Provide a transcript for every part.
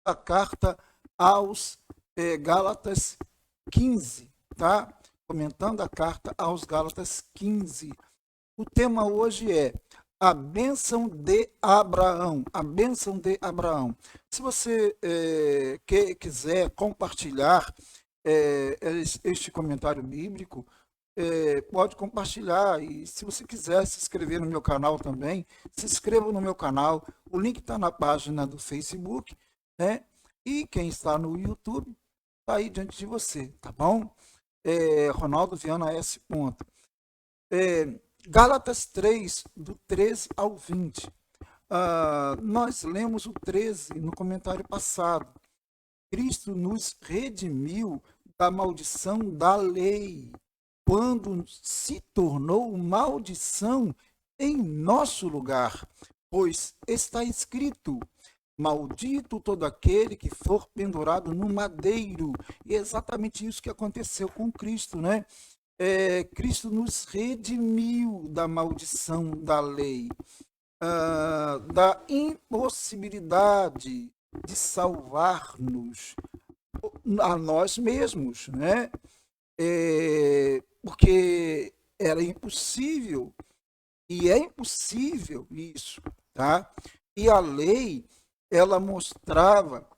a carta aos Gálatas 15, tá? Comentando a carta aos Gálatas 15. O tema hoje é a bênção de Abraão. A bênção de Abraão. Se você quiser compartilhar este comentário bíblico, pode compartilhar. E se você quiser se inscrever no meu canal também, se inscreva no meu canal. O link está na página do Facebook, né? E quem está no YouTube está aí diante de você, tá bom? Ronaldo Viana S. Ponto. Gálatas 3, do 13 ao 20. Nós lemos o 13 no comentário passado. Cristo nos redimiu da maldição da lei, quando se tornou maldição em nosso lugar, pois está escrito: maldito todo aquele que for pendurado no madeiro. E é exatamente isso que aconteceu com Cristo, né? Cristo nos redimiu da maldição da lei, da impossibilidade de salvar-nos a nós mesmos, né? Porque era impossível, e é impossível isso, tá? E a lei, ela mostrava,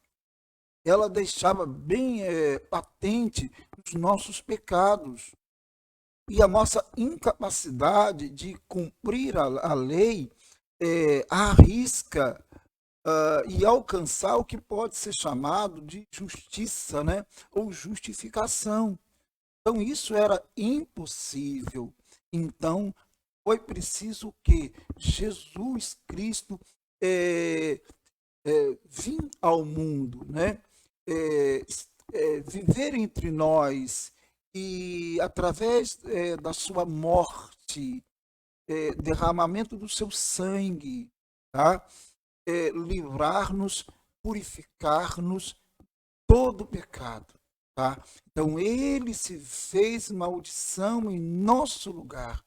ela deixava bem patente os nossos pecados. E a nossa incapacidade de cumprir a lei arrisca e alcançar o que pode ser chamado de justiça, né? Ou justificação. Então, isso era impossível. Então, foi preciso que Jesus Cristo vir ao mundo, né? Viver entre nós e, através da sua morte, derramamento do seu sangue, tá? Livrar-nos, purificar-nos todo pecado, tá? Então ele se fez maldição em nosso lugar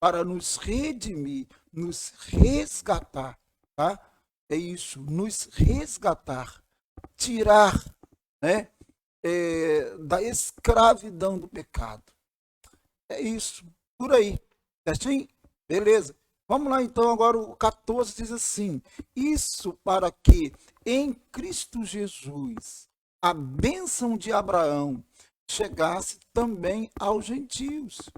para nos redimir, nos resgatar, tá? É isso, nos resgatar, tirar, né, da escravidão do pecado. É isso, por aí, certinho? Beleza. Vamos lá então, agora o 14 diz assim: isso para que em Cristo Jesus a bênção de Abraão chegasse também aos gentios,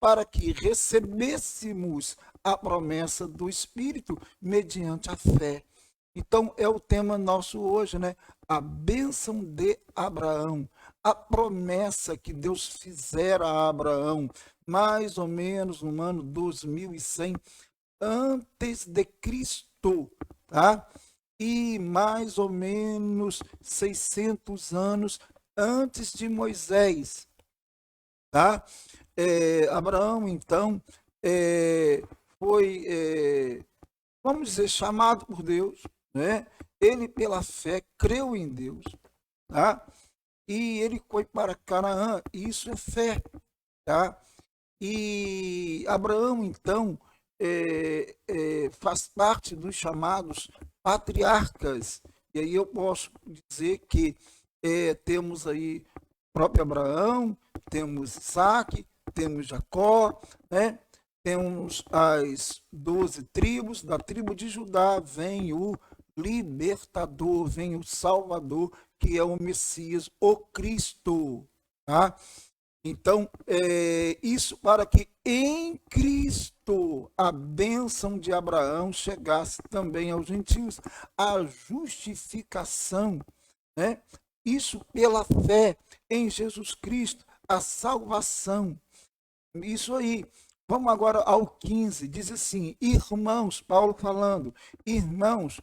para que recebêssemos a promessa do Espírito mediante a fé. Então é o tema nosso hoje, né? A bênção de Abraão, a promessa que Deus fizera a Abraão, mais ou menos no ano 2100 antes de Cristo, tá? E mais ou menos 600 anos antes de Moisés, tá? Abraão, então, foi, vamos dizer, chamado por Deus, né? Ele, pela fé, creu em Deus, tá? E ele foi para Canaã, e isso é fé, tá? E Abraão, então, faz parte dos chamados patriarcas. E aí eu posso dizer que temos aí o próprio Abraão, temos Isaac, temos Jacó, né? Temos as 12 tribos. Da tribo de Judá vem o libertador, vem o Salvador, que é o Messias, o Cristo, tá? Então, isso para que em Cristo a bênção de Abraão chegasse também aos gentios, a justificação, né? Isso pela fé em Jesus Cristo, a salvação. Isso aí. Vamos agora ao 15, diz assim: irmãos, Paulo falando, irmãos,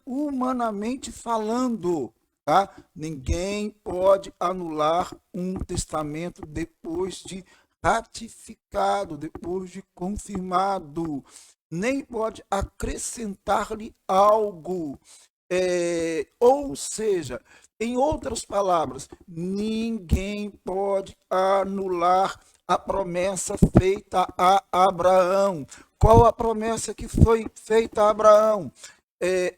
humanamente falando, tá? Ninguém pode anular um testamento depois de ratificado, depois de confirmado, nem pode acrescentar-lhe algo. Ou seja, em outras palavras, ninguém pode anular a promessa feita a Abraão. Qual a promessa que foi feita a Abraão?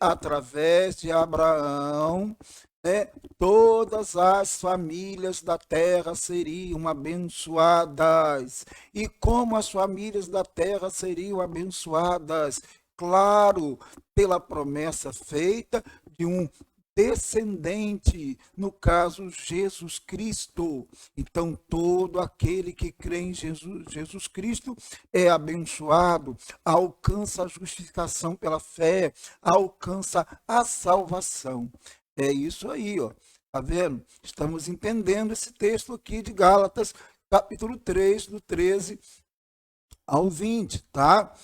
através de Abraão, né, todas as famílias da terra seriam abençoadas. E como as famílias da terra seriam abençoadas? Claro, pela promessa feita de um descendente, no caso Jesus Cristo. Então, todo aquele que crê em Jesus Cristo é abençoado, alcança a justificação pela fé, alcança a salvação. É isso aí, ó. Tá vendo? Estamos entendendo esse texto aqui de Gálatas, capítulo 3, do 13 ao 20, tá?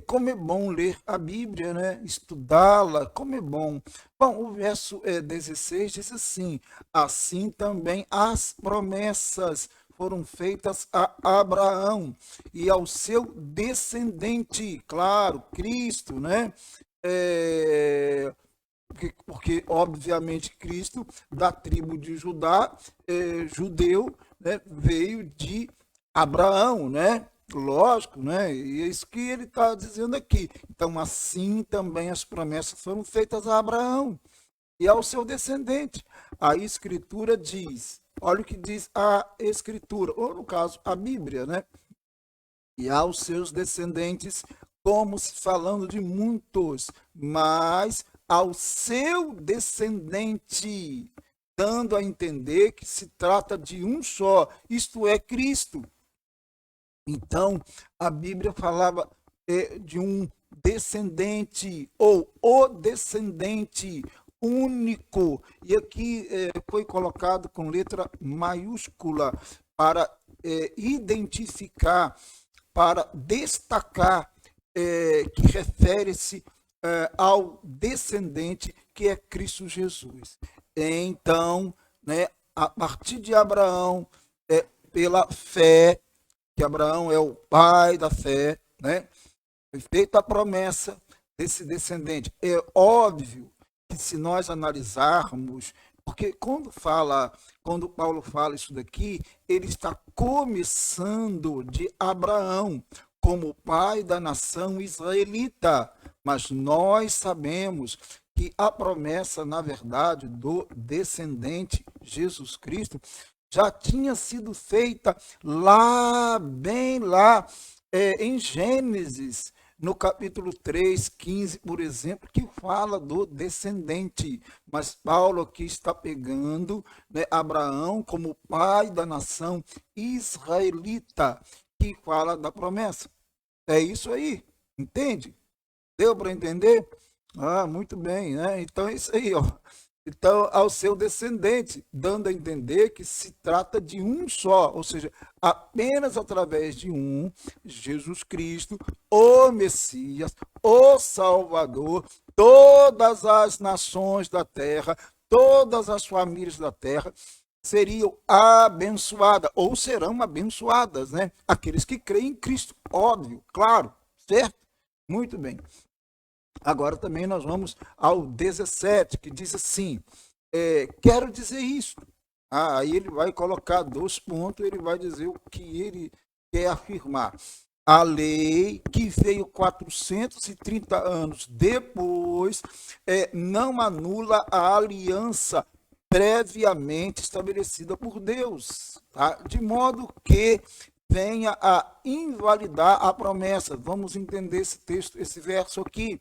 Como é bom ler a Bíblia, né? Estudá-la, como é bom. Bom, o verso 16 diz assim: assim também as promessas foram feitas a Abraão e ao seu descendente, claro, Cristo, né? Porque, obviamente, Cristo, da tribo de Judá, judeu, né, veio de Abraão, né? Lógico, né? E é isso que ele está dizendo aqui. Então, assim também as promessas foram feitas a Abraão e ao seu descendente. A Escritura diz, olha o que diz a Escritura, ou no caso, a Bíblia, né? E aos seus descendentes, como se falando de muitos, mas ao seu descendente, dando a entender que se trata de um só, isto é, Cristo. Então, a Bíblia falava de um descendente, ou o descendente único, e aqui foi colocado com letra maiúscula para identificar, para destacar, que refere-se ao descendente que é Cristo Jesus. Então, né, a partir de Abraão, pela fé, que Abraão é o pai da fé, né? Foi feita a promessa desse descendente. É óbvio que se nós analisarmos, porque quando Paulo fala isso daqui, ele está começando de Abraão como pai da nação israelita, mas nós sabemos que a promessa, na verdade, do descendente Jesus Cristo já tinha sido feita lá, bem lá, em Gênesis, no capítulo 3, 15, por exemplo, que fala do descendente. Mas Paulo aqui está pegando, né, Abraão como pai da nação israelita, que fala da promessa. É isso aí, entende? Deu para entender? Ah, muito bem, né? Então é isso aí, ó. Então, ao seu descendente, dando a entender que se trata de um só, ou seja, apenas através de um, Jesus Cristo, o Messias, o Salvador, todas as nações da terra, todas as famílias da terra seriam abençoadas, ou serão abençoadas, né? Aqueles que creem em Cristo, óbvio, claro, certo? Muito bem. Agora também nós vamos ao 17, que diz assim, quero dizer isso. Aí ele vai colocar 2 pontos, ele vai dizer o que ele quer afirmar. A lei que veio 430 anos depois não anula a aliança previamente estabelecida por Deus, tá? De modo que venha a invalidar a promessa. Vamos entender esse texto, esse verso aqui.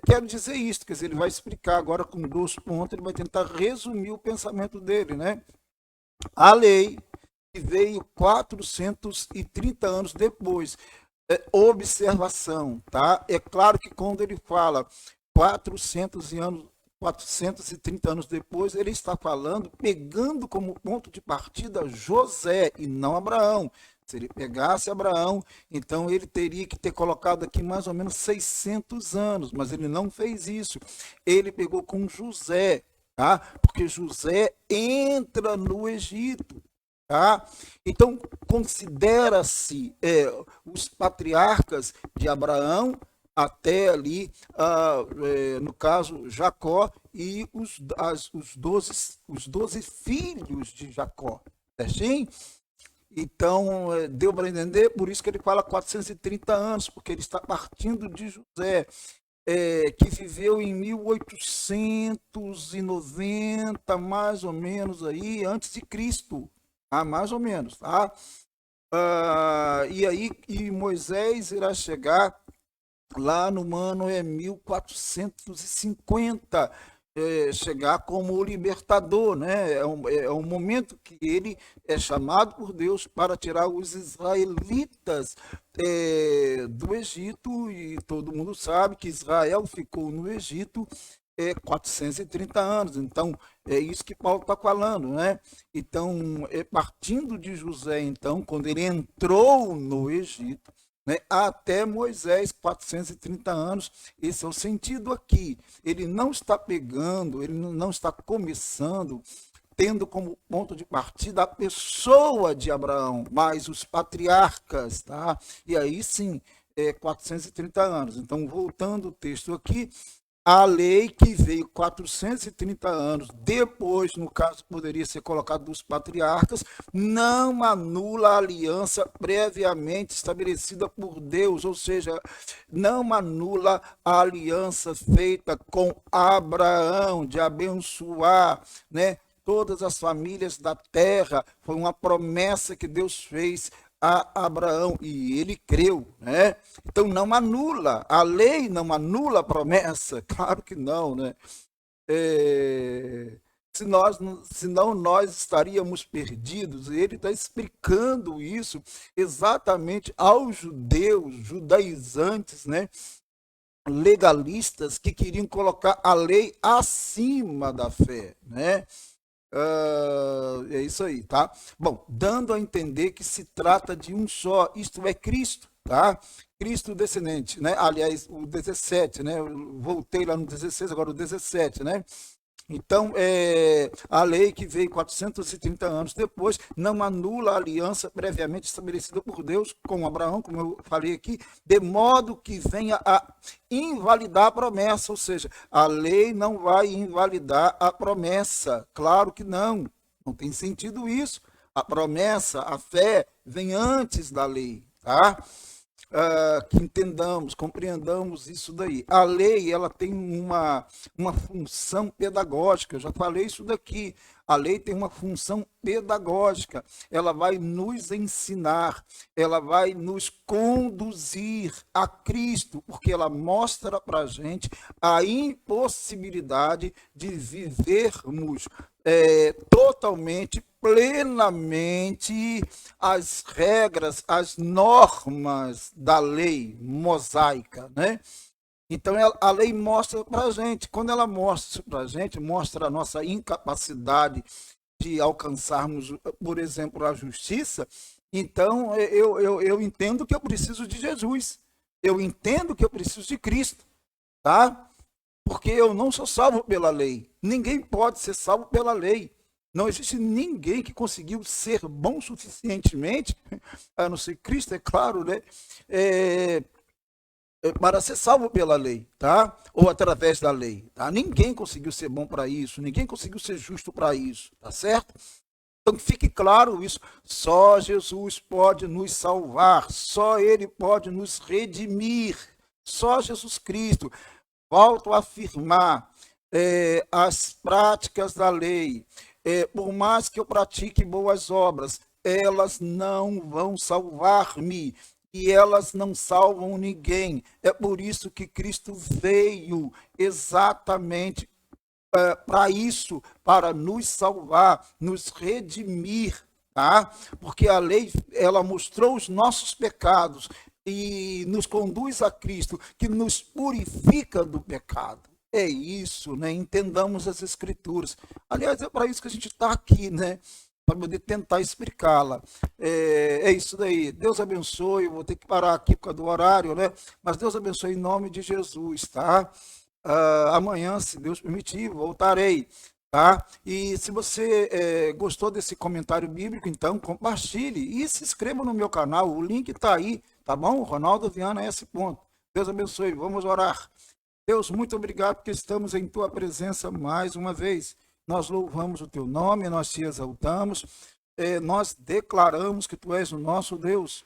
Quero dizer isso, quer dizer, ele vai explicar agora com 2 pontos, ele vai tentar resumir o pensamento dele, né? A lei que veio 430 anos depois, observação, tá? É claro que quando ele fala 430 anos depois, ele está falando, pegando como ponto de partida José e não Abraão. Se ele pegasse Abraão, então ele teria que ter colocado aqui mais ou menos 600 anos, mas ele não fez isso. Ele pegou com José, tá? Porque José entra no Egito, tá? Então, considera-se os patriarcas de Abraão até ali, no caso, Jacó e os 12 filhos de Jacó, certinho? Então, deu para entender? Por isso que ele fala 430 anos, porque ele está partindo de José. que viveu em 1890, mais ou menos aí, antes de Cristo, tá? Mais ou menos, tá? E aí, e Moisés irá chegar lá no ano 1450, chegar como o libertador, né? É um momento que ele é chamado por Deus para tirar os israelitas do Egito, e todo mundo sabe que Israel ficou no Egito 430 anos. Então, é isso que Paulo está falando, né? Então, partindo de José, então, quando ele entrou no Egito, né, até Moisés, 430 anos, esse é o sentido aqui. Ele não está pegando, ele não está começando, tendo como ponto de partida a pessoa de Abraão, mas os patriarcas, tá? E aí sim, 430 anos. Então, voltando o texto aqui, a lei que veio 430 anos depois, no caso, poderia ser colocado dos patriarcas, não anula a aliança previamente estabelecida por Deus, ou seja, não anula a aliança feita com Abraão, de abençoar, né, todas as famílias da terra. Foi uma promessa que Deus fez a Abraão e ele creu, né? Então não anula, a lei não anula a promessa, claro que não, né? Senão nós estaríamos perdidos. E ele está explicando isso exatamente aos judeus, judaizantes, né? Legalistas que queriam colocar a lei acima da fé, né? É isso aí, tá? Bom, dando a entender que se trata de um só, isto é Cristo, tá? Cristo descendente, né? Aliás, o 17, né? Eu voltei lá no 16, agora o 17, né? Então, a lei que veio 430 anos depois não anula a aliança previamente estabelecida por Deus com Abraão, como eu falei aqui, de modo que venha a invalidar a promessa, ou seja, a lei não vai invalidar a promessa, claro que não tem sentido isso. A promessa, a fé, vem antes da lei, tá? Que entendamos, compreendamos isso daí. A lei, ela tem uma função pedagógica, eu já falei isso daqui. A lei tem uma função pedagógica, ela vai nos ensinar, ela vai nos conduzir a Cristo, porque ela mostra para a gente a impossibilidade de vivermos totalmente, plenamente as regras, as normas da lei mosaica, né? Então, a lei mostra para a gente, quando ela mostra isso para a gente, mostra a nossa incapacidade de alcançarmos, por exemplo, a justiça. Então, eu entendo que eu preciso de Jesus, eu entendo que eu preciso de Cristo, tá? Porque eu não sou salvo pela lei, ninguém pode ser salvo pela lei. Não existe ninguém que conseguiu ser bom suficientemente, a não ser Cristo, é claro, né? Para ser salvo pela lei, tá? Ou através da lei, tá? Ninguém conseguiu ser bom para isso, ninguém conseguiu ser justo para isso, tá certo? Então que fique claro isso, só Jesus pode nos salvar, só Ele pode nos redimir, só Jesus Cristo. Volto a afirmar, as práticas da lei, por mais que eu pratique boas obras, elas não vão salvar-me, e elas não salvam ninguém. É por isso que Cristo veio exatamente para isso, para nos salvar, nos redimir, tá? Porque a lei, ela mostrou os nossos pecados e nos conduz a Cristo, que nos purifica do pecado. É isso, né? Entendamos as Escrituras. Aliás, é para isso que a gente está aqui, né? Para poder tentar explicá-la. É isso daí. Deus abençoe. Eu vou ter que parar aqui por causa do horário, né? Mas Deus abençoe em nome de Jesus, tá? Amanhã, se Deus permitir, voltarei, tá? E se você gostou desse comentário bíblico, então compartilhe e se inscreva no meu canal. O link está aí, tá bom? Ronaldo Viana S. Deus abençoe. Vamos orar. Deus, muito obrigado porque estamos em tua presença mais uma vez. Nós louvamos o teu nome, nós te exaltamos, nós declaramos que tu és o nosso Deus.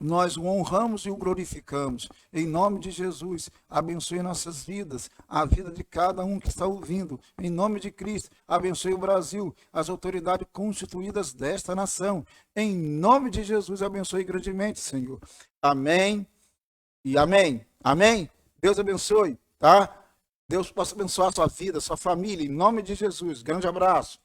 nós o honramos e o glorificamos. Em nome de Jesus, abençoe nossas vidas, a vida de cada um que está ouvindo. Em nome de Cristo, abençoe o Brasil, as autoridades constituídas desta nação. Em nome de Jesus, abençoe grandemente, Senhor. Amém e amém. Amém? Deus abençoe, tá? Deus possa abençoar a sua vida, a sua família, em nome de Jesus. Grande abraço.